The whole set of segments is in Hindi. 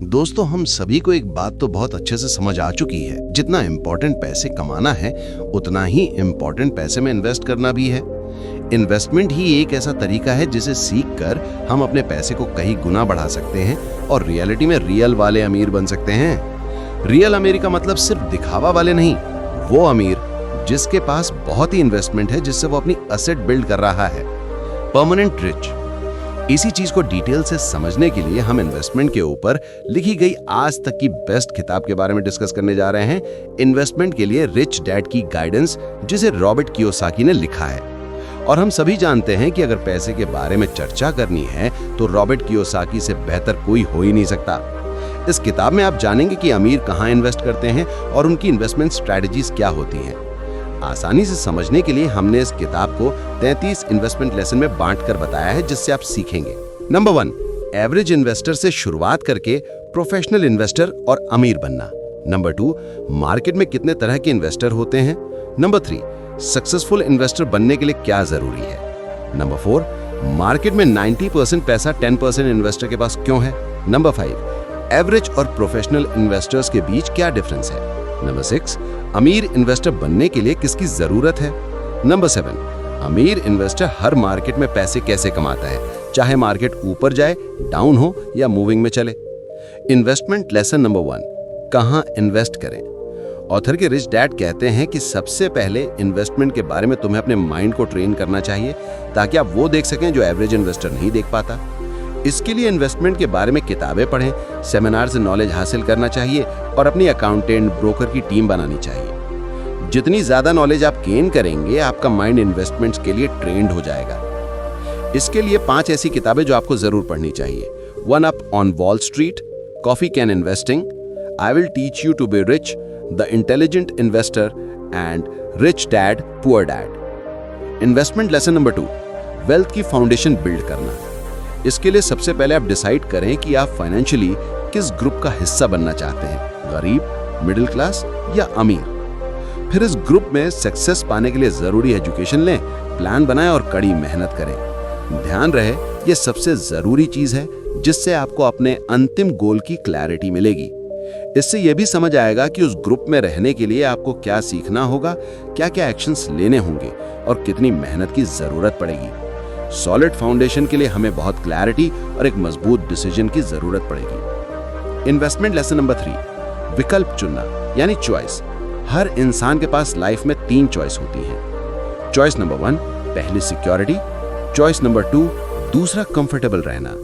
दोस्तों, हम सभी को एक बात तो बहुत अच्छे से समझ आ चुकी है, जितना इम्पोर्टेंट पैसे कमाना है उतना ही इम्पोर्टेंट पैसे में इन्वेस्ट करना भी है। इन्वेस्टमेंट ही एक ऐसा तरीका है जिसे सीखकर हम अपने पैसे को कई गुना बढ़ा सकते हैं और रियलिटी में रियल वाले अमीर बन सकते हैं। रियल अमीर का मतलब सिर्फ दिखावा वाले नहीं, वो अमीर जिसके पास बहुत ही इन्वेस्टमेंट है जिससे वो अपनी असेट बिल्ड कर रहा है, परमानेंट रिच। इसी चीज को डिटेल से समझने के लिए हम इन्वेस्टमेंट के ऊपर लिखी गई आज तक की बेस्ट किताब के बारे में डिस्कस करने जा रहे हैं, इन्वेस्टमेंट के लिए रिच डैड की गाइडेंस, जिसे रॉबर्ट कियोसाकी ने लिखा है। और हम सभी जानते हैं कि अगर पैसे के बारे में चर्चा करनी है तो रॉबर्ट कियोसाकी से बेहतर कोई हो ही नहीं सकता। इस किताब में आप जानेंगे कि अमीर कहां इन्वेस्ट करते हैं और उनकी इन्वेस्टमेंट स्ट्रैटेजीज क्या होती हैं। आसानी से समझने के लिए हमने इस किताब को 33 इन्वेस्टमेंट लेसन में बांटकर बताया है, जिससे आप सीखेंगे। नंबर 1, एवरेज इन्वेस्टर से शुरुआत करके प्रोफेशनल इन्वेस्टर और अमीर बनना। नंबर 2, मार्केट में कितने तरह के इन्वेस्टर होते हैं। नंबर 3, सक्सेसफुल इन्वेस्टर बनने के लिए क्या जरूरी है। नंबर 4, मार्केट में 90% पैसा 10% इन्वेस्टर के पास क्यों है। नंबर 5, एवरेज और प्रोफेशनल इन्वेस्टर्स के बीच क्या डिफरेंस है। नंबर 6, अमीर इन्वेस्टर बनने के लिए किसकी जरूरत है। नंबर 7, अमीर इन्वेस्टर हर मार्केट में पैसे कैसे कमाता है, चाहे मार्केट ऊपर जाए, डाउन हो या मूविंग में चले। इन्वेस्टमेंट लेसन नंबर 1, कहां इन्वेस्ट करें। ऑथर के रिच डैड कहते हैं कि सबसे पहले इन्वेस्टमेंट के बारे में तुम्हें अपने माइंड को ट्रेन करना चाहिए, ताकि आप वो देख सकें जो एवरेज इन्वेस्टर नहीं देख पाता। इसके लिए इन्वेस्टमेंट के बारे में किताबें पढ़ें, सेमिनार से नॉलेज हासिल करना चाहिए और अपनी अकाउंटेंट, ब्रोकर की टीम बनानी चाहिए। जितनी ज्यादा नॉलेज आप गेन करेंगे, आपका माइंड इन्वेस्टमेंट्स के लिए ट्रेंड हो जाएगा। इसके लिए 5 ऐसी किताबें जो आपको जरूर पढ़नी चाहिए। 1 up on Wall Street, coffee can investing, I will teach you to be rich, the intelligent investor and rich dad poor dad. Investment lesson number 2, wealth की फाउंडेशन बिल्ड करना। इसके लिए सबसे पहले आप डिसाइड करें कि आप फाइनेंशियली किस ग्रुप का हिस्सा बनना चाहते हैं, गरीब, मिडिल क्लास या अमीर। फिर इस ग्रुप में सक्सेस पाने के लिए जरूरी एजुकेशन लें, प्लान बनाएं और कड़ी मेहनत करें। ध्यान रहे, ये सबसे जरूरी चीज है जिससे आपको अपने अंतिम गोल की क्लैरिटी मिलेगी। इससे यह भी समझ आएगा कि उस ग्रुप में रहने के लिए आपको क्या सीखना होगा, क्या क्या एक्शंस लेने होंगे और कितनी मेहनत की जरूरत पड़ेगी। सॉलिड फाउंडेशन के लिए हमें बहुत क्लैरिटी और एक मजबूत डिसीजन की जरूरत पड़ेगी। इन्वेस्टमेंट लेसन नंबर 3, विकल्प चुनना यानी चॉइस। हर इंसान के पास लाइफ में 3 चॉइस होती हैं। चॉइस नंबर 1, पहली सिक्योरिटी। चॉइस नंबर 2, दूसरा कंफर्टेबल रहना।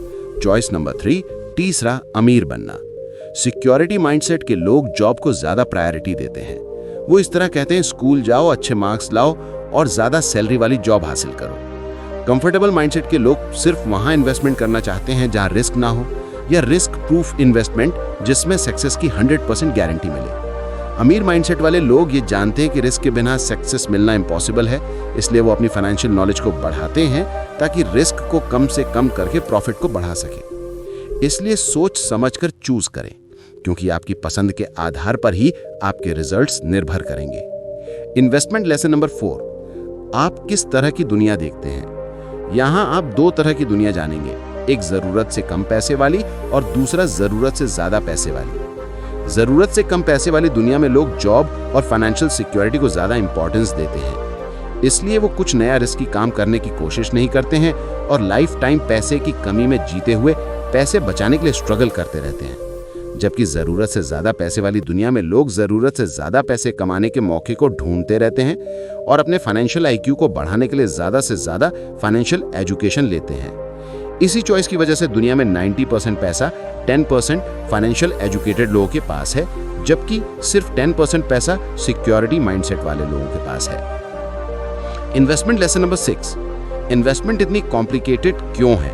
चॉइस नंबर 3, तीसरा अमीर बनना। सिक्योरिटी माइंडसेट के लोग जॉब को ज्यादा प्रायोरिटी देते हैं। वो इस तरह कहते हैं, स्कूल जाओ, अच्छे मार्क्स लाओ और ज्यादा सैलरी वाली जॉब हासिल करो। कंफर्टेबल माइंडसेट के लोग सिर्फ वहां इन्वेस्टमेंट करना चाहते हैं जहां रिस्क ना हो, या रिस्क प्रूफ इन्वेस्टमेंट जिसमें सक्सेस की 100% गारंटी मिले। अमीर माइंडसेट वाले लोग ये जानते हैं कि रिस्क के बिना सक्सेस मिलना इम्पॉसिबल है, इसलिए वो अपनी फाइनेंशियल नॉलेज को बढ़ाते हैं ताकि रिस्क को कम से कम करके प्रॉफिट को बढ़ा सके। इसलिए सोच समझकर चूज करें, क्योंकि आपकी पसंद के आधार पर ही आपके रिजल्ट्स निर्भर करेंगे। इन्वेस्टमेंट लेसन नंबर 4, आप किस तरह की दुनिया देखते हैं। यहां आप 2 तरह की दुनिया जानेंगे, एक जरूरत से कम पैसे वाली और दूसरा जरूरत से ज्यादा पैसे वाली। जरूरत से कम पैसे वाली दुनिया में लोग जॉब और फाइनेंशियल सिक्योरिटी को ज्यादा इंपॉर्टेंस देते हैं, इसलिए वो कुछ नया रिस्की काम करने की कोशिश नहीं करते हैं और लाइफ टाइम पैसे की कमी में जीते हुए पैसे बचाने के लिए स्ट्रगल करते रहते हैं। जबकि जरूरत से ज्यादा पैसे वाली दुनिया में लोग जरूरत से ज्यादा पैसे कमाने के मौके को ढूंढते रहते हैं और अपने फाइनेंशियल आईक्यू को बढ़ाने के लिए ज्यादा से ज्यादा फाइनेंशियल एजुकेशन लेते हैं। इसी चॉइस की वजह से दुनिया में 90% पैसा 10% फाइनेंशियल एजुकेटेड लोगों के पास है, जबकि सिर्फ 10% पैसा सिक्योरिटी माइंडसेट वाले लोगों के पास है। इन्वेस्टमेंट लेसन नंबर 6, इन्वेस्टमेंट इतनी कॉम्प्लिकेटेड क्यों है।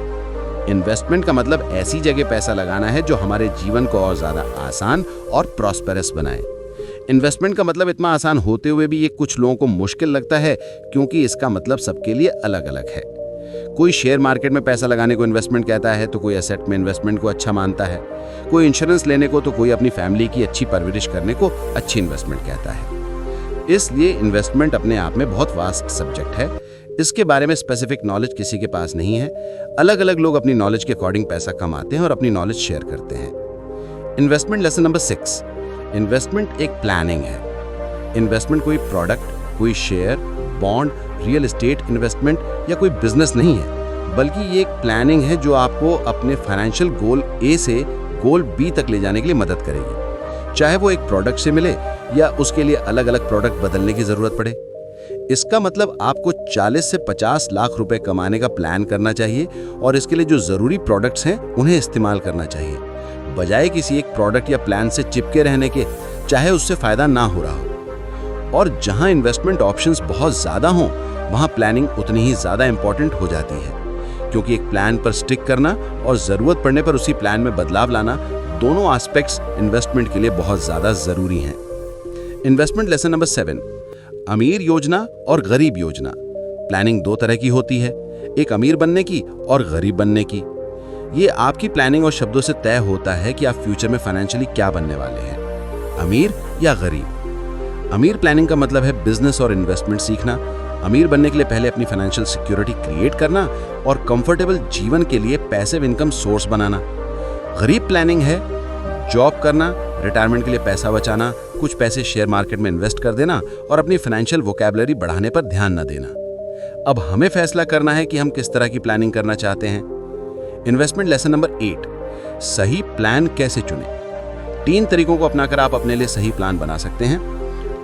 इन्वेस्टमेंट का मतलब ऐसी जगह पैसा लगाना है जो हमारे जीवन को और ज्यादा आसान और प्रॉस्पेरस बनाए। इन्वेस्टमेंट का मतलब इतना आसान होते हुए भी ये कुछ लोगों को मुश्किल लगता है, क्योंकि इसका मतलब सबके लिए अलग अलग है। कोई शेयर मार्केट में पैसा लगाने को इन्वेस्टमेंट कहता है, तो कोई एसेट में इन्वेस्टमेंट को अच्छा मानता है। कोई इंश्योरेंस लेने को, तो कोई अपनी फैमिली की अच्छी परवरिश करने को अच्छी इन्वेस्टमेंट कहता है। इसलिए इन्वेस्टमेंट अपने आप में बहुत वास्ट सब्जेक्ट है। इसके बारे में स्पेसिफिक नॉलेज किसी के पास नहीं है। अलग अलग लोग अपनी नॉलेज के अकॉर्डिंग पैसा कमाते हैं और अपनी नॉलेज शेयर करते हैं। Investment lesson number 6। इन्वेस्टमेंट एक प्लानिंग है। इन्वेस्टमेंट कोई प्रोडक्ट, कोई share, bond, real estate investment या कोई बिजनेस नहीं है, बल्कि ये एक प्लानिंग है जो आपको अपने फाइनेंशियल गोल ए से गोल बी तक ले जाने के लिए मदद करेगी, चाहे वो एक प्रोडक्ट से मिले या उसके लिए अलग अलग प्रोडक्ट बदलने की जरूरत पड़े। इसका मतलब आपको 40 से 50 लाख रुपए कमाने का प्लान करना चाहिए और इसके लिए जो जरूरी प्रोडक्ट्स हैं उन्हें इस्तेमाल करना चाहिए, बजाय किसी एक प्रोडक्ट या प्लान से चिपके रहने के, चाहे उससे फायदा ना हो रहा हो। और जहां इन्वेस्टमेंट ऑप्शंस बहुत ज्यादा हों, वहां प्लानिंग उतनी ही ज्यादा इंपॉर्टेंट हो जाती है, क्योंकि एक प्लान पर स्टिक करना और जरूरत पड़ने पर उसी प्लान में बदलाव लाना, दोनों एस्पेक्ट्स इन्वेस्टमेंट के लिए बहुत ज्यादा जरूरी हैं। Investment lesson number 7। अमीर योजना और गरीब योजना। प्लानिंग दो तरह की होती है, एक अमीर बनने की और गरीब बनने की। ये आपकी प्लानिंग और शब्दों से तय होता है कि आप फ्यूचर में फाइनेंशियली क्या बनने वाले हैं, अमीर या गरीब। अमीर प्लानिंग का मतलब है बिजनेस और इन्वेस्टमेंट सीखना, अमीर बनने के लिए पहले अपनी फाइनेंशियल सिक्योरिटी क्रिएट करना और कंफर्टेबल जीवन के लिए पैसिव इनकम सोर्स बनाना। गरीब प्लानिंग है जॉब करना, रिटायरमेंट के लिए पैसा बचाना, कुछ पैसे शेयर मार्केट में इन्वेस्ट कर देना और अपनी फाइनेंशियल वोकैबुलरी बढ़ाने पर ध्यान न देना। अब हमें फैसला करना है कि हम किस तरह की प्लानिंग करना चाहते हैं। Investment lesson number 8। सही प्लान कैसे चुनें। 3 तरीकों को अपनाकर आप अपने लिए सही प्लान बना सकते हैं।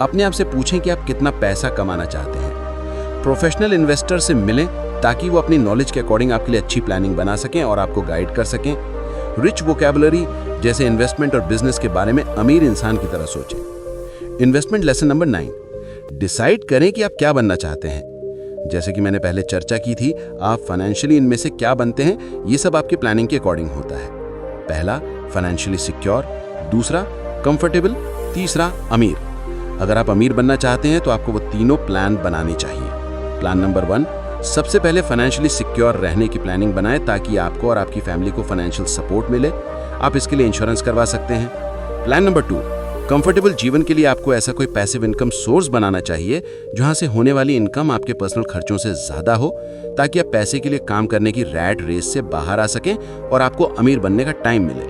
अपने आप से पूछें कि आप कितना पैसा कमाना चाहते हैं। प्रोफेशनल इन्वेस्टर से मिलें ताकि वो अपनी नॉलेज के अकॉर्डिंग आपके लिए अच्छी प्लानिंग बना सकें और आपको गाइड कर सकें। रिच वोकैबुलरी जैसे इन्वेस्टमेंट और बिजनेस के बारे में अमीर इंसान की तरह सोचें। Investment lesson number 9। डिसाइड करें कि आप क्या बनना चाहते हैं। जैसे कि मैंने पहले चर्चा की थी, आप फाइनेंशियली इनमें से क्या बनते हैं, ये सब आपकी प्लानिंग के अकॉर्डिंग होता है। पहला, फाइनेंशियली सिक्योर, दूसरा कंफर्टेबल, तीसरा अमीर। अगर आप अमीर बनना चाहते हैं तो आपको वो तीनों प्लान बनाने चाहिए। प्लान नंबर 1, सबसे पहले फाइनेंशियली सिक्योर रहने की प्लानिंग बनाएं ताकि आपको और आपकी फैमिली को फाइनेंशियल सपोर्ट मिले। आप इसके लिए इंश्योरेंस करवा सकते हैं। प्लान नंबर 2, कंफर्टेबल जीवन के लिए आपको ऐसा कोई पैसिव इनकम सोर्स बनाना चाहिए जहां से होने वाली इनकम आपके पर्सनल खर्चों से ज्यादा हो, ताकि आप पैसे के लिए काम करने की रैट रेस से बाहर आ सकें और आपको अमीर बनने का टाइम मिले।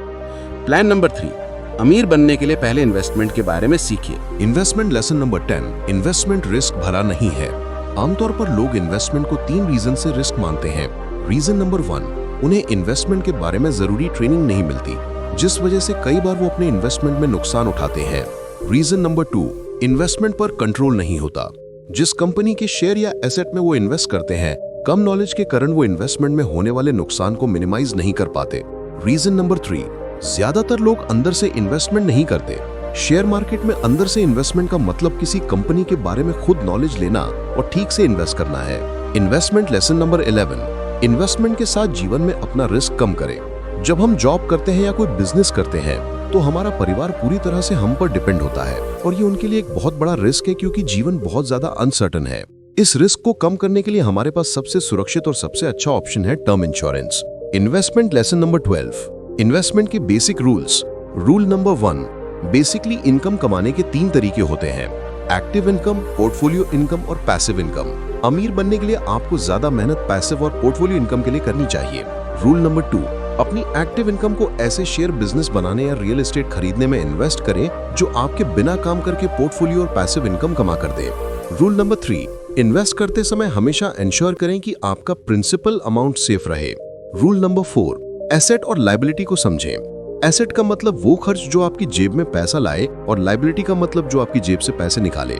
प्लान नंबर 3, अमीर बनने के लिए पहले इन्वेस्टमेंट के बारे में सीखिए। Investment lesson number 10। Investment risk भरा नहीं है। आमतौर पर लोग इन्वेस्टमेंट को 3 रीजन से रिस्क मानते हैं। रीजन नंबर 1, उन्हें इन्वेस्टमेंट के बारे में जरूरी ट्रेनिंग नहीं मिलती, जिस वजह से कई बार वो अपने इन्वेस्टमेंट में नुकसान उठाते हैं। रीजन नंबर 2, इन्वेस्टमेंट पर कंट्रोल नहीं होता। जिस कंपनी के शेयर या एसेट में वो इन्वेस्ट करते हैं, कम नॉलेज के कारण वो इन्वेस्टमेंट में होने वाले नुकसान को मिनिमाइज नहीं कर पाते। रीजन नंबर 3, ज्यादातर लोग अंदर से इन्वेस्टमेंट नहीं करते। शेयर मार्केट में अंदर से इन्वेस्टमेंट का मतलब किसी कंपनी के बारे में खुद नॉलेज लेना और ठीक से इन्वेस्ट करना है। इन्वेस्टमेंट लेसन नंबर 11, इन्वेस्टमेंट के साथ जीवन में अपना रिस्क कम करें। जब हम जॉब करते हैं या कोई बिजनेस करते हैं तो हमारा परिवार पूरी तरह से हम पर डिपेंड होता है और ये उनके लिए एक बहुत बड़ा रिस्क है, क्योंकि जीवन बहुत ज्यादा अनसर्टन है। इस रिस्क को कम करने के लिए हमारे पास सबसे सुरक्षित और सबसे अच्छा ऑप्शन है term insurance. Investment lesson number 12, investment के basic rules. Rule number 1, basically income कमाने के 3 तरीके होते हैं: एक्टिव इनकम, पोर्टफोलियो इनकम और पैसिव इनकम। अमीर बनने के लिए आपको ज्यादा मेहनत पैसिव और पोर्टफोलियो इनकम के लिए करनी चाहिए। रूल नंबर 2, अपनी एक्टिव इनकम को ऐसे शेयर बिजनेस बनाने या रियल एस्टेट खरीदने में इन्वेस्ट करें जो आपके बिना काम करके पोर्टफोलियो और पैसिव इनकम कमा कर दे। रूल नंबर 3, इन्वेस्ट करते समय हमेशा इंश्योर करें कि आपका प्रिंसिपल अमाउंट सेफ रहे। रूल नंबर 4, एसेट और लायबिलिटी को समझें। एसेट का मतलब वो खर्च जो आपकी जेब में पैसा लाए और लायबिलिटी का मतलब जो आपकी जेब से पैसे निकाले।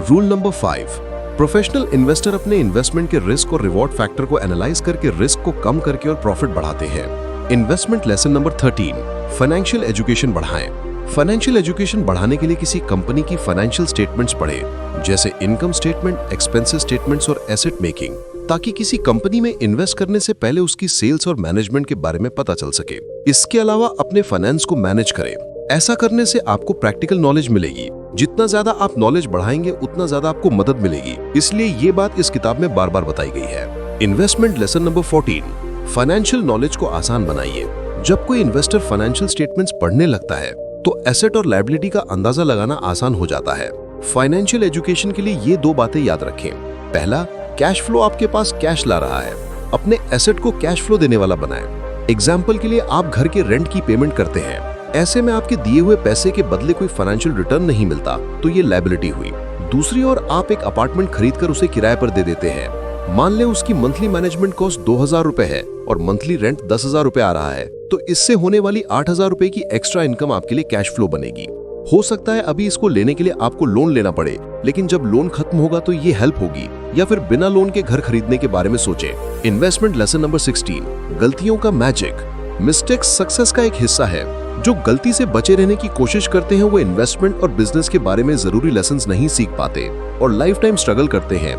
रूल नंबर 5, प्रोफेशनल इन्वेस्टर अपने इन्वेस्टमेंट के रिस्क और रिवॉर्ड फैक्टर को एनालाइज करके रिस्क को कम करके और प्रॉफिट बढ़ाते हैं। Investment lesson number 13, financial education बढ़ाएं। फाइनेंशियल एजुकेशन बढ़ाने के लिए किसी कंपनी की फाइनेंशियल स्टेटमेंट्स पढ़ें, जैसे इनकम स्टेटमेंट, एक्सपेंसेस स्टेटमेंट्स और एसेट मेकिंग, ताकि किसी कंपनी में इन्वेस्ट करने से पहले उसकी सेल्स और मैनेजमेंट के बारे में पता चल सके। इसके अलावा अपने फाइनेंस को मैनेज करें। ऐसा करने से आपको प्रैक्टिकल नॉलेज मिलेगी। जितना ज्यादा आप नॉलेज बढ़ाएंगे उतना ज्यादा आपको मदद मिलेगी, इसलिए ये बात इस किताब में बार बार बताई गई है। Investment lesson number 14, financial knowledge को आसान बनाइए। जब कोई इन्वेस्टर फाइनेंशियल स्टेटमेंट्स पढ़ने लगता है तो एसेट और लायबिलिटी का अंदाजा लगाना आसान हो जाता है। फाइनेंशियल एजुकेशन के लिए ये 2 बातें याद रखें। पहला, कैश फ्लो आपके पास कैश ला रहा है, अपने एसेट को कैश फ्लो देने वाला बनाएं। एग्जाम्पल के लिए आप घर के रेंट की पेमेंट करते हैं ऐसे में आपके दिए हुए पैसे के बदले कोई फाइनेंशियल रिटर्न नहीं मिलता तो ये लायबिलिटी हुई। दूसरी ओर आप एक अपार्टमेंट खरीदकर उसे किराए पर दे देते हैं। मान लें उसकी मंथली मैनेजमेंट कॉस्ट 2000 रुपए है और मंथली रेंट 10,000 रुपए आ रहा है, तो इससे होने वाली 8,000 रुपए की एक्स्ट्रा इनकम आपके लिए कैश फ्लो बनेगी। हो सकता है अभी इसको लेने के लिए आपको लोन लेना पड़े, लेकिन जब लोन खत्म होगा तो ये हेल्प होगी। या फिर बिना लोन के घर खरीदने के बारे में सोचें। इन्वेस्टमेंट लेसन नंबर 16, गलतियों का मैजिक। मिस्टेक्स सक्सेस का एक हिस्सा है। जो गलती से बचे रहने की कोशिश करते हैं वो इन्वेस्टमेंट और बिजनेस के बारे में जरूरी लेसन्स नहीं सीख पाते और लाइफ टाइम स्ट्रगल करते हैं।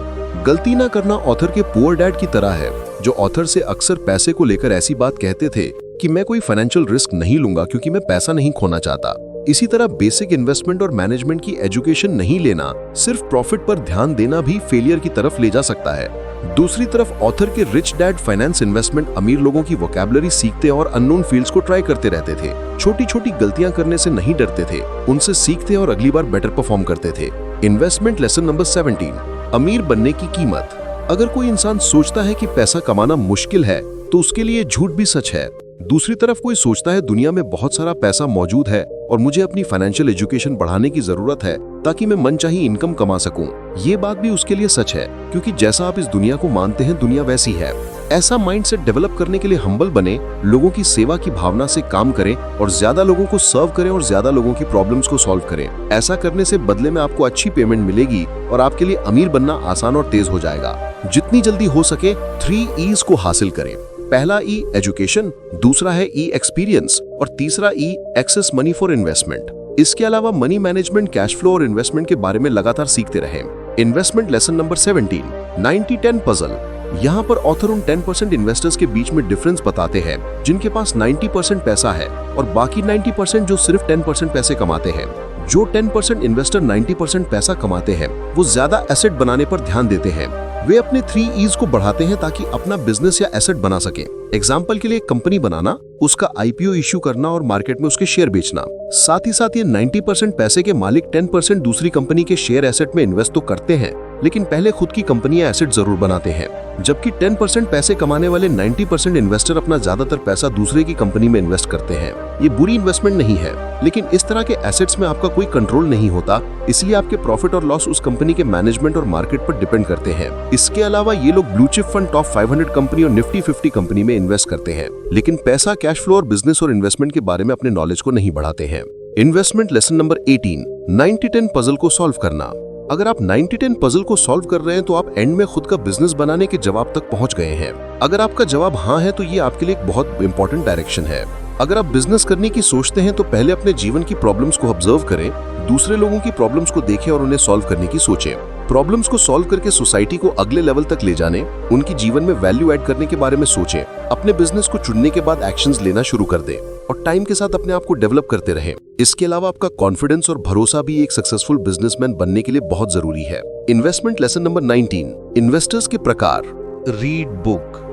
गलती ना करना ऑथर के पुअर डैड की तरह है, जो ऑथर से अक्सर पैसे को लेकर ऐसी बात कहते थे कि मैं कोई फाइनेंशियल रिस्क नहीं लूंगा क्योंकि मैं पैसा नहीं खोना चाहता। इसी तरह बेसिक इन्वेस्टमेंट और मैनेजमेंट की एजुकेशन नहीं लेना, सिर्फ प्रॉफिट पर ध्यान देना भी फेलियर की तरफ ले जा सकता है। दूसरी तरफ ऑथर के रिच डैड फाइनेंस इन्वेस्टमेंट अमीर लोगों की वोकैबुलरी सीखते और अननोन फील्ड्स को ट्राई करते रहते थे। छोटी छोटी गलतियां करने से नहीं डरते थे, उनसे सीखते और अगली बार बेटर परफॉर्म करते थे। इन्वेस्टमेंट लेसन नंबर 17, अमीर बनने की कीमत। अगर कोई इंसान सोचता है कि पैसा कमाना मुश्किल है तो उसके लिए झूठ भी सच है। दूसरी तरफ कोई सोचता है दुनिया में बहुत सारा पैसा मौजूद है और मुझे अपनी फाइनेंशियल एजुकेशन बढ़ाने की जरूरत है ताकि मैं मनचाही इनकम कमा सकूं। ये बात भी उसके लिए सच है, क्योंकि जैसा आप इस दुनिया को मानते हैं दुनिया वैसी है। ऐसा माइंडसेट डेवलप करने के लिए हम्बल बने, लोगों की सेवा की भावना से काम करें और ज्यादा लोगों को सर्व करें और ज्यादा लोगों की प्रॉब्लम्स को सॉल्व करें। ऐसा करने से बदले में आपको अच्छी पेमेंट मिलेगी और आपके लिए अमीर बनना आसान और तेज हो जाएगा। जितनी जल्दी हो सके 3 E's को हासिल करें। पहला E एजुकेशन, दूसरा है E एक्सपीरियंस और तीसरा E excess money for investment. इसके अलावा मनी मैनेजमेंट, कैश फ्लो और इन्वेस्टमेंट के बारे में लगातार सीखते रहें। Investment lesson number 17, 90-10 puzzle. यहाँ पर ऑथर उन 10% इन्वेस्टर्स के बीच में डिफरेंस बताते हैं जिनके पास 90% पैसा है और बाकी 90% जो सिर्फ 10% पैसे कमाते हैं। जो 10% इन्वेस्टर 90% पैसा कमाते हैं वो ज्यादा एसेट बनाने पर ध्यान देते हैं। वे अपने 3 E's को बढ़ाते हैं ताकि अपना बिजनेस या एसेट बना सके। एग्जाम्पल के लिए कंपनी बनाना, उसका IPO इश्यू करना और मार्केट में उसके शेयर बेचना। साथ ही साथ ये 90% पैसे के मालिक 10% दूसरी कंपनी के शेयर एसेट में इन्वेस्ट तो करते हैं, लेकिन पहले खुद की कंपनी या एसेट जरूर बनाते हैं। जबकि 10% पैसे कमाने वाले 90% इन्वेस्टर अपना ज्यादातर पैसा दूसरे की कंपनी में इन्वेस्ट करते हैं। ये बुरी इन्वेस्टमेंट नहीं है, लेकिन इस तरह के एसेट्स में आपका कोई कंट्रोल नहीं होता, इसलिए आपके प्रॉफिट और लॉस उस कंपनी के मैनेजमेंट और मार्केट पर डिपेंड करते हैं। इसके अलावा ये लोग blue chip fund top 500 company और निफ्टी 50 कंपनी में इन्वेस्ट करते हैं, लेकिन पैसा, कैश फ्लो और बिजनेस और इन्वेस्टमेंट के बारे में अपने नॉलेज को नहीं बढ़ाते हैं। इन्वेस्टमेंट लेसन नंबर 18, 90-10 पजल को सॉल्व करना। अगर आप 90-10 पजल को सॉल्व कर रहे हैं तो आप एंड में खुद का बिजनेस बनाने के जवाब तक पहुंच गए हैं। अगर आपका जवाब हाँ है तो ये आपके लिए एक बहुत इंपॉर्टेंट डायरेक्शन है। अगर आप बिजनेस करने की सोचते हैं तो पहले अपने जीवन की प्रॉब्लम्स को ऑब्जर्व करें, दूसरे लोगों की प्रॉब्लम्स को देखें और उन्हें सॉल्व करने की सोचें। प्रॉब्लम्स को सॉल्व करके सोसाइटी को अगले लेवल तक ले जाने, उनकी जीवन में वैल्यू ऐड करने के बारे में सोचें। अपने बिजनेस को चुनने के बाद एक्शंस लेना शुरू कर दें और टाइम के साथ अपने आप को डेवलप करते रहें। इसके अलावा आपका कॉन्फिडेंस और भरोसा भी एक सक्सेसफुल बिजनेसमैन बनने के लिए बहुत जरूरी है। इन्वेस्टमेंट लेसन नंबर 19, इन्वेस्टर्स के प्रकार। Read book.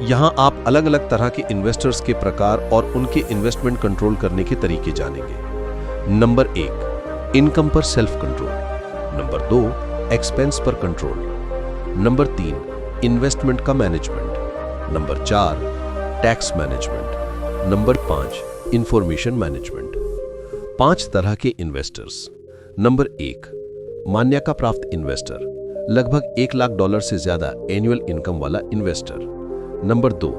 यहाँ आप अलग अलग तरह के इन्वेस्टर्स के प्रकार और उनके इन्वेस्टमेंट कंट्रोल करने के तरीके जानेंगे। नंबर 1, इनकम पर सेल्फ कंट्रोल। नंबर 2, एक्सपेंस पर कंट्रोल। नंबर 3, इन्वेस्टमेंट का management. Number 4, tax management. Number 5, information management. 5 तरह के इन्वेस्टर्स। नंबर 1, मान्यता प्राप्त इन्वेस्टर, लगभग $1 लाख से ज्यादा एनुअल इनकम वाला इन्वेस्टर। नंबर 2,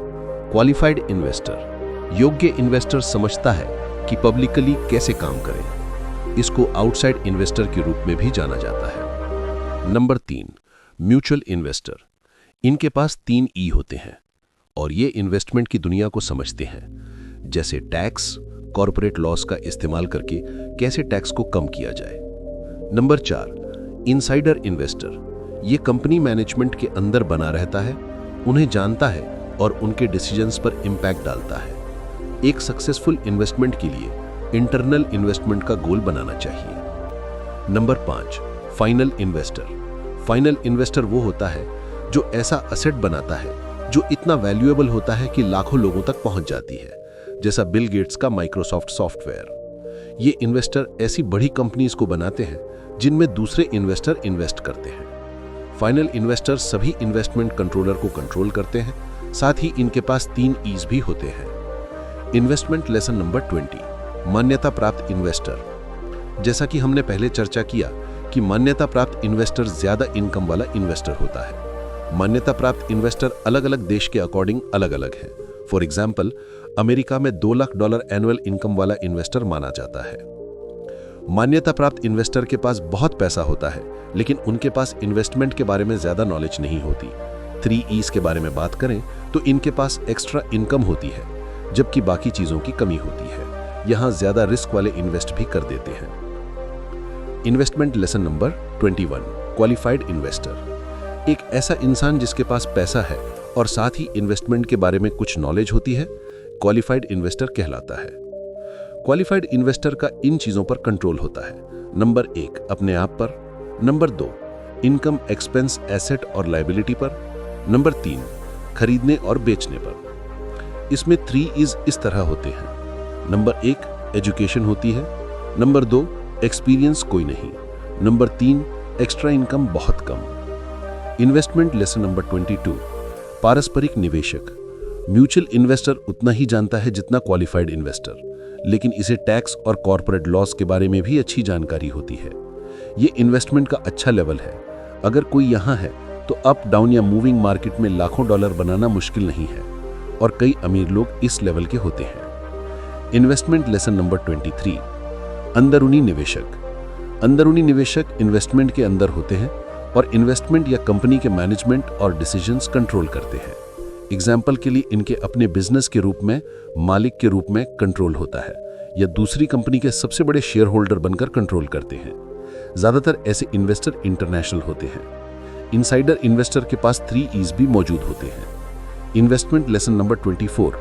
क्वालिफाइड इन्वेस्टर, योग्य इन्वेस्टर समझता है कि पब्लिकली कैसे काम करें। इसको आउटसाइड इन्वेस्टर के रूप में भी जाना जाता है। नंबर 3, म्यूचुअल इन्वेस्टर, इनके पास 3 E होते हैं और ये इन्वेस्टमेंट की दुनिया को समझते हैं, जैसे टैक्स, कॉर्पोरेट लॉस का इस्तेमाल करके कैसे टैक्स को कम किया जाए। नंबर 4, इनसाइडर इन्वेस्टर, ये कंपनी मैनेजमेंट के अंदर बना रहता है, उन्हें जानता है और उनके डिसीजंस पर इंपैक्ट डालता है। एक सक्सेसफुल इन्वेस्टमेंट के लिए इंटरनल इन्वेस्टमेंट का गोल बनाना चाहिए। Number 5, final investor. Final investor वो होता है जो ऐसा असेट बनाता है जो इतना वैल्यूएबल होता है कि लाखों लोगों तक पहुंच जाती है, जैसा बिल गेट्स का माइक्रोसॉफ्ट सॉफ्टवेयर। ये इन्वेस्टर ऐसी बड़ी कंपनीज को बनाते हैं जिनमें दूसरे इन्वेस्टर इन्वेस्ट करते हैं। फाइनल इन्वेस्टर सभी इन्वेस्टमेंट कंट्रोलर को कंट्रोल करते हैं, साथ ही इनके पास 3 E's भी होते हैं। इन्वेस्टमेंट लेसन नंबर 20, मान्यता प्राप्त इन्वेस्टर। जैसा कि हमने पहले चर्चा किया कि मान्यता प्राप्त इन्वेस्टर ज्यादा इनकम वाला इन्वेस्टर होता है। मान्यता प्राप्त इन्वेस्टर अलग अलग देश के अकॉर्डिंग अलग अलग है। फॉर एग्जाम्पल, अमेरिका में $2 लाख एनुअल इनकम वाला इन्वेस्टर माना जाता है। मान्यता प्राप्त इन्वेस्टर के पास बहुत पैसा होता है, लेकिन उनके पास इन्वेस्टमेंट के बारे में ज्यादा नॉलेज नहीं होती। 3 E's के बारे में बात करें तो इनके पास एक्स्ट्रा इनकम होती है, जबकि बाकी चीजों की कमी होती है। यहां ज्यादा रिस्क वाले इन्वेस्ट भी कर देते हैं। Investment lesson number 21, qualified investor. एक ऐसा इंसान जिसके पास पैसा है और साथ ही इन्वेस्टमेंट के बारे में कुछ नॉलेज होती है, क्वालिफाइड इन्वेस्टर कहलाता है। क्वालिफाइड इन्वेस्टर का इन चीजों पर कंट्रोल होता है। नंबर 1, अपने आप पर। नंबर 2, इनकम, एक्सपेंस, एसेट और लायबिलिटी पर। नंबर 3, खरीदने और बेचने पर। इसमें 3 E's इस तरह होते हैं। नंबर 1, एजुकेशन होती है। नंबर 2, एक्सपीरियंस कोई नहीं। नंबर 3, एक्स्ट्रा इनकम बहुत कम। इन्वेस्टमेंट लेसन नंबर 22, पारस्परिक निवेशक। म्यूचुअल इन्वेस्टर उतना ही जानता है जितना क्वालिफाइड इन्वेस्टर, लेकिन इसे टैक्स और कॉर्पोरेट लॉस के बारे में भी अच्छी जानकारी होती है। ये इन्वेस्टमेंट का अच्छा लेवल है। अगर कोई यहाँ है तो अप डाउन या मूविंग मार्केट में लाखों डॉलर बनाना मुश्किल नहीं है, और कई अमीर लोग इस लेवल के होते हैं। इन्वेस्टमेंट लेसन नंबर 23, अंदरूनी निवेशक। अंदरूनी निवेशक इन्वेस्टमेंट के अंदर होते हैं और इन्वेस्टमेंट या कंपनी के मैनेजमेंट और डिसीजंस कंट्रोल करते हैं। एग्जाम्पल के लिए इनके अपने बिजनेस के रूप में, मालिक के रूप में कंट्रोल होता है, या दूसरी कंपनी के सबसे बड़े शेयर होल्डर बनकर कंट्रोल करते हैं। ज्यादातर ऐसे इन्वेस्टर इंटरनेशनल होते हैं। इनसाइडर इन्वेस्टर के पास 3 E's भी मौजूद होते हैं। इन्वेस्टमेंट लेसन नंबर 24,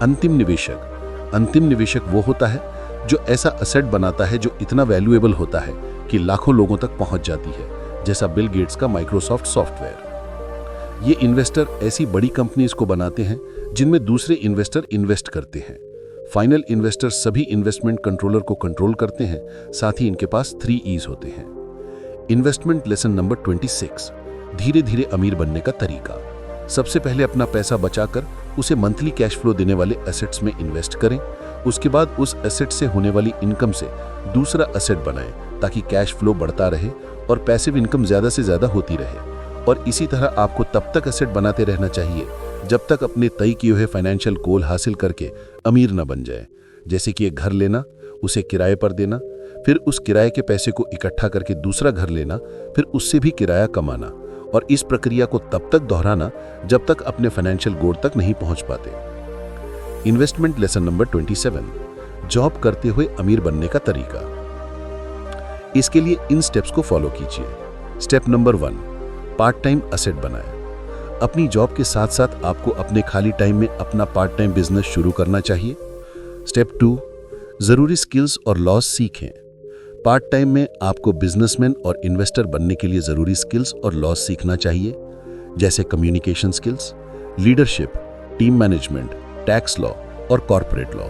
अंतिम निवेशक। अंतिम निवेशक वो होता है जो ऐसा असेट बनाता है जो इतना वैल्यूएबल होता है कि लाखों लोगों तक पहुंच जाती है, जैसा बिल गेट्स का माइक्रोसॉफ्ट सॉफ्टवेयर। ये इन्वेस्टर ऐसी बड़ी कंपनीज को बनाते हैं जिनमें दूसरे इन्वेस्टर इन्वेस्ट करते हैं। फाइनल इन्वेस्टर सभी इन्वेस्टमेंट कंट्रोलर को कंट्रोल करते हैं, साथ ही इनके पास 3 E's होते हैं। इन्वेस्टमेंट लेसन नंबर 26, धीरे धीरे अमीर बनने का तरीका। सबसे पहले अपना पैसा बचाकर उसे मंथली कैश फ्लो देने वाले एसेट्स में इन्वेस्ट करें। उसके बाद उस एसेट से होने वाली इनकम से दूसरा एसेट बनाएं, ताकि कैश फ्लो बढ़ता रहे और पैसिव इनकम ज्यादा से ज्यादा होती रहे। और इसी तरह आपको तब तक एसेट बनाते रहना चाहिए जब तक अपने तय किए हुए फाइनेंशियल गोल हासिल करके अमीर न बन जाए। जैसे कि एक घर लेना, उसे किराए पर देना, फिर उस किराए के पैसे को इकट्ठा करके दूसरा घर लेना, फिर उससे भी किराया कमाना, और इस प्रक्रिया को तब तक दोहराना जब तक अपने फाइनेंशियल गोल तक नहीं पहुंच पाते। इन्वेस्टमेंट लेसन नंबर 27, जॉब करते हुए अमीर बनने का तरीका। इसके लिए इन स्टेप्स को फॉलो कीजिए। Step number 1, part time asset बनाएं। अपनी जॉब के साथ साथ आपको अपने खाली टाइम में अपना पार्ट टाइम बिजनेस शुरू करना चाहिए। स्टेप 2, जरूरी स्किल्स और लॉस सीखें। पार्ट टाइम में आपको बिजनेसमैन और इन्वेस्टर बनने के लिए जरूरी स्किल्स और लॉस सीखना चाहिए, जैसे communication skills, leadership, team management, tax law और कॉर्पोरेट लॉ।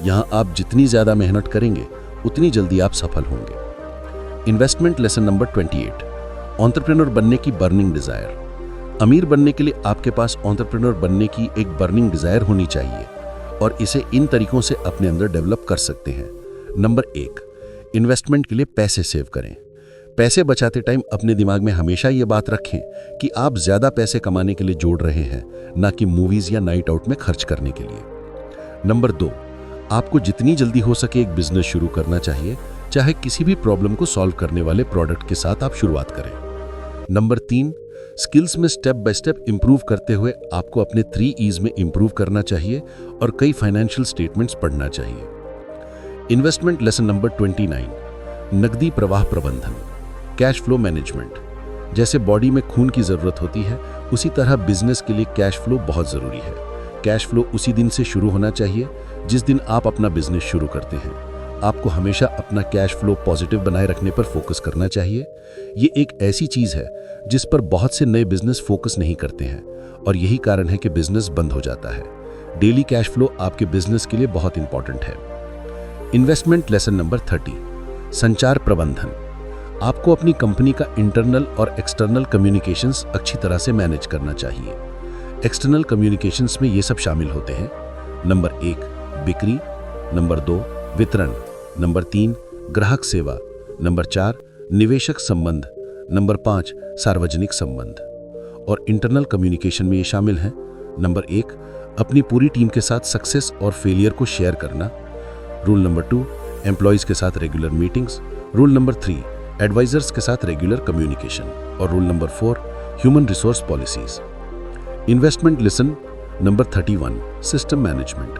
यहां आप जितनी ज्यादा मेहनत करेंगे उतनी जल्दी आप सफल होंगे। इन्वेस्टमेंट लेसन नंबर 28, एंटरप्रेन्योर बनने की बर्निंग डिजायर। अमीर बनने के लिए आपके पास एंटरप्रेन्योर बनने की एक बर्निंग डिजायर होनी चाहिए, और इसे इन तरीकों से अपने अंदर डेवलप कर सकते हैं। नंबर 1, इन्वेस्टमेंट के लिए पैसे सेव करें। पैसे बचाते टाइम अपने दिमाग में हमेशा ये बात रखें कि आप ज्यादा पैसे कमाने के लिए जोड़ रहे हैं, ना कि मूवीज या नाइट आउट में खर्च करने के लिए। नंबर 2, आपको जितनी जल्दी हो सके एक बिजनेस शुरू करना चाहिए, चाहे किसी भी प्रॉब्लम को सॉल्व करने वाले प्रोडक्ट के साथ आप शुरुआत करें। नंबर 3, स्किल्स में स्टेप बाय स्टेप इंप्रूव करते हुए आपको अपने 3 E's में इंप्रूव करना चाहिए और कई फाइनेंशियल स्टेटमेंट्स पढ़ना चाहिए। इन्वेस्टमेंट लेसन नंबर 29, नकदी प्रवाह प्रबंधन, कैश फ्लो मैनेजमेंट। जैसे बॉडी में खून की जरूरत होती है, उसी तरह बिजनेस के लिए कैश फ्लो बहुत जरूरी है। कैश फ्लो उसी दिन से शुरू होना चाहिए जिस दिन आप अपना बिजनेस शुरू करते हैं। आपको हमेशा अपना कैश फ्लो पॉजिटिव बनाए रखने पर फोकस करना चाहिए। ये एक ऐसी चीज है जिस पर बहुत से नए बिजनेस फोकस नहीं करते हैं, और यही कारण है कि बिजनेस बंद हो जाता है। डेली कैश फ्लो आपके बिजनेस के लिए बहुत इंपॉर्टेंट है। इन्वेस्टमेंट लेसन नंबर 30, संचार प्रबंधन। आपको अपनी कंपनी का इंटरनल और एक्सटर्नल कम्युनिकेशंस अच्छी तरह से मैनेज करना चाहिए। एक्सटर्नल कम्युनिकेशंस में ये सब शामिल होते हैं। नंबर 1, बिक्री, नंबर 2 वितरण, नंबर 3 ग्राहक सेवा, नंबर 4 निवेशक संबंध, नंबर 5 सार्वजनिक संबंध। और इंटरनल कम्युनिकेशन में ये शामिल हैं। नंबर 1 अपनी पूरी टीम के साथ सक्सेस और फेलियर को शेयर करना। रूल नंबर 2 एम्प्लॉयज के साथ regular meetings. Rule number 3 advisors के साथ रेगुलर कम्युनिकेशन। और rule number 4 human resource policies. Investment lesson number 31 system management.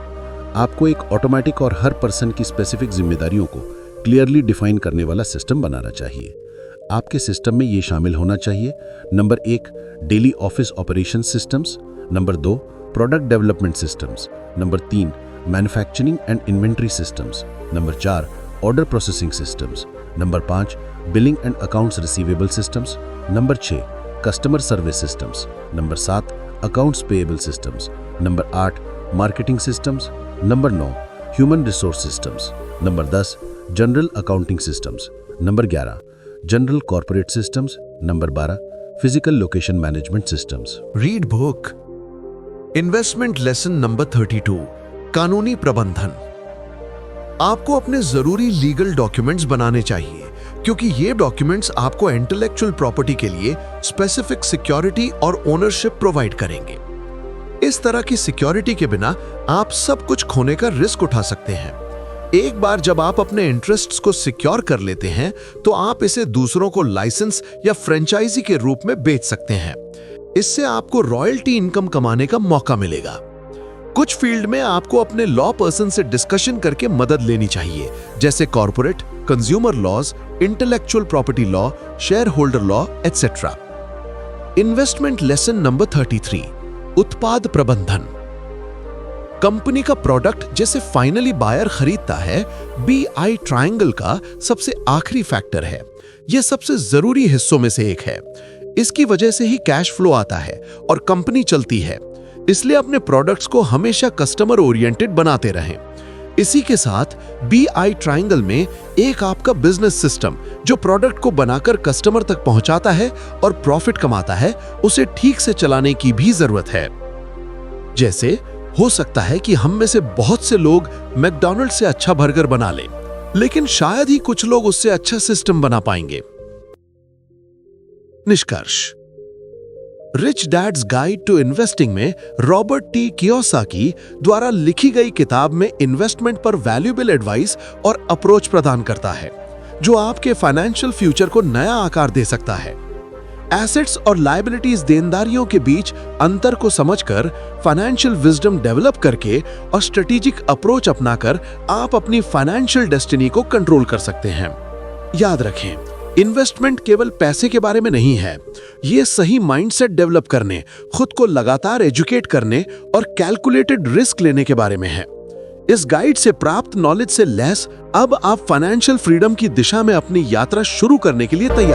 आपको एक ऑटोमेटिक और हर पर्सन की स्पेसिफिक जिम्मेदारियों को क्लियरली डिफाइन करने वाला सिस्टम बनाना चाहिए। आपके सिस्टम में ये शामिल होना चाहिए। Number 1 daily office operation systems. Number 2 product development systems. Number 3 manufacturing and inventory systems. Number 4 order processing systems. Number 5 billing and accounts receivable systems. Number 6 customer service systems. Number 7 accounts payable systems. Number 8 marketing systems. Number 9 human resource systems. Number 10 general accounting systems. Number 11 general corporate systems. Number 12 physical location management systems. Read book. Investment lesson number 32 कानूनी प्रबंधन। आपको अपने जरूरी लीगल डॉक्यूमेंट्स बनाने चाहिए, क्योंकि ये डॉक्यूमेंट्स आपको इंटेलेक्चुअल प्रॉपर्टी के लिए स्पेसिफिक सिक्योरिटी और ओनरशिप प्रोवाइड करेंगे। इस तरह की सिक्योरिटी के बिना आप सब कुछ खोने का रिस्क उठा सकते हैं। एक बार जब आप अपने इंटरेस्ट्स को सिक्योर कर लेते हैं, तो आप इसे दूसरों को लाइसेंस या फ्रेंचाइजी के रूप में बेच सकते हैं। इससे आपको रॉयल्टी इनकम कमाने का मौका मिलेगा। कुछ फील्ड में आपको अपने लॉ पर्सन से डिस्कशन करके मदद लेनी चाहिए, जैसे corporate, consumer laws, intellectual property law, shareholder law etcetera. Investment lesson number 33 उत्पाद प्रबंधन। कंपनी का प्रोडक्ट जैसे फाइनली बायर खरीदता है, BI ट्रायंगल का सबसे आखिरी फैक्टर है। यह सबसे जरूरी हिस्सों में से एक है। इसकी वजह से ही कैश फ्लो आता है और कंपनी चलती है। इसलिए अपने प्रोडक्ट्स को हमेशा कस्टमर ओरिएंटेड बनाते रहें। इसी के साथ BI ट्रायंगल में एक आपका बिजनेस सिस्टम जो प्रोडक्ट को बनाकर कस्टमर तक पहुंचाता है और प्रॉफिट कमाता है, उसे ठीक से चलाने की भी जरूरत है। जैसे हो सकता है कि हम में से बहुत से लोग मैकडॉनल्ड से अच्छा बर्गर बना लें, लेकिन शायद ही कुछ लोग उससे अच्छा सिस्टम बना पाएंगे। निष्कर्ष। Rich dad's guide to investing में रॉबर्ट टी कियोसाकी द्वारा लिखी गई किताब में इन्वेस्टमेंट पर वैल्यूएबल एडवाइस और अप्रोच प्रदान करता है, जो आपके फाइनेंशियल फ्यूचर को नया आकार दे सकता है। एसेट्स और लायबिलिटीज देनदारियों के बीच अंतर को समझकर, फाइनेंशियल विजडम डेवलप करके और स्ट्रेटेजिक अप्रोच अपनाकर आप अपनी फाइनेंशियल डेस्टिनी को कंट्रोल कर सकते हैं। याद रखें, इन्वेस्टमेंट केवल पैसे के बारे में नहीं है। ये सही माइंडसेट डेवलप करने, खुद को लगातार एजुकेट करने और कैलकुलेटेड रिस्क लेने के बारे में है। इस गाइड से प्राप्त नॉलेज से लैस अब आप फाइनेंशियल फ्रीडम की दिशा में अपनी यात्रा शुरू करने के लिए तैयार